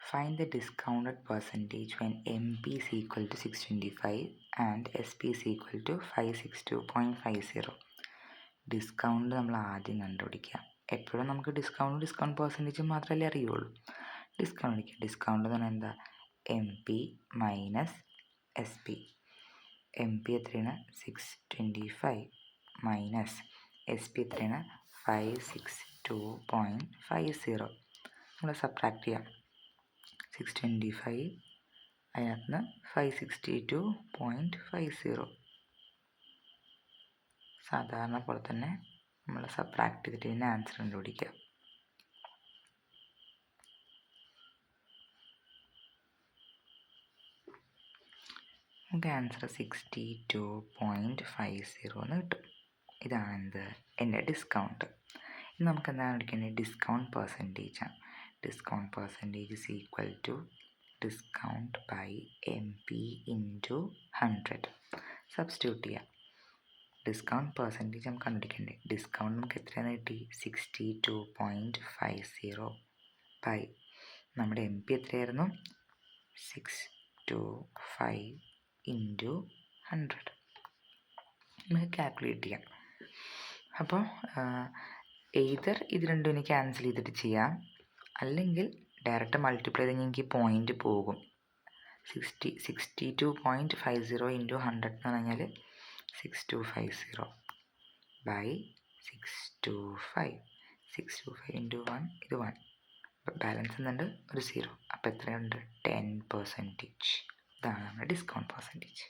Find the discounted percentage when MP is equal to 625 and SP is equal to 562.50. Discount നമ്മൾ ആദ്യം കണ്ടുപിടിക്കുക. എപ്പോഴും നമുക്ക് ഡിസ്കൗണ്ട് പെർസെൻറ്റേജ് മാത്രമല്ലേ അറിയുള്ളൂ. ഡിസ്കൗണ്ട് എന്ന് പറഞ്ഞാൽ എന്താ? MP minus SP. MP എത്രയാണ്? 625 മൈനസ് SP എത്രയാണ്? 562.50. നമ്മൾ സബ്ട്രാക്ട് ചെയ്യാം. 625 അതിനകത്ത് നിന്ന് 562.50. സാധാരണ പോലെ തന്നെ നമ്മൾ സബ്ട്രാക്ട് ചെയ്തിട്ട് ഇതിൻ്റെ ആൻസർ കണ്ടുപിടിക്കുക. നമുക്ക് ആൻസർ 62.50 എന്ന് കിട്ടും. ഇതാണ് എന്ത്? എൻ്റെ ഡിസ്കൗണ്ട്. ഇനി നമുക്ക് എന്താണ് എടുക്കേണ്ടത്? ഡിസ്കൗണ്ട് പെർസെൻറ്റേജാണ്. Discount percentage is equal to discount by MP into 100. Substitute ചെയ്യാം. ഡിസ്കൗണ്ട് പെർസെൻറ്റേജ് നമുക്ക് കണ്ടുപിടിക്കണ്ടേ? ഡിസ്കൗണ്ട് നമുക്ക് എത്രയാണ് കിട്ടി? 62.50 ബൈ നമ്മുടെ MP എത്രയായിരുന്നു? 625 ഇൻറ്റു 100. നമുക്ക് കാൽക്കുലേറ്റ് ചെയ്യാം. അപ്പോൾ എയ്തർ ഇത് രണ്ടും എനിക്ക് ക്യാൻസൽ ചെയ്തിട്ട് ചെയ്യാം, അല്ലെങ്കിൽ ഡയറക്റ്റ് മൾട്ടിപ്ലൈ ചെയ്ത് എനിക്ക് പോയിൻ്റ് പോകും. 62.50 ഇൻറ്റു 100 എന്ന് പറഞ്ഞാൽ 6250 ബൈ 625 ഇൻറ്റു 1 ഇത് 1. ബാലൻസ് എന്നുണ്ട് ഒരു 0. അപ്പോൾ എത്രയുണ്ട്? 10%. ഇതാണ് നമ്മുടെ ഡിസ്കൗണ്ട് പെർസെൻറ്റേജ്.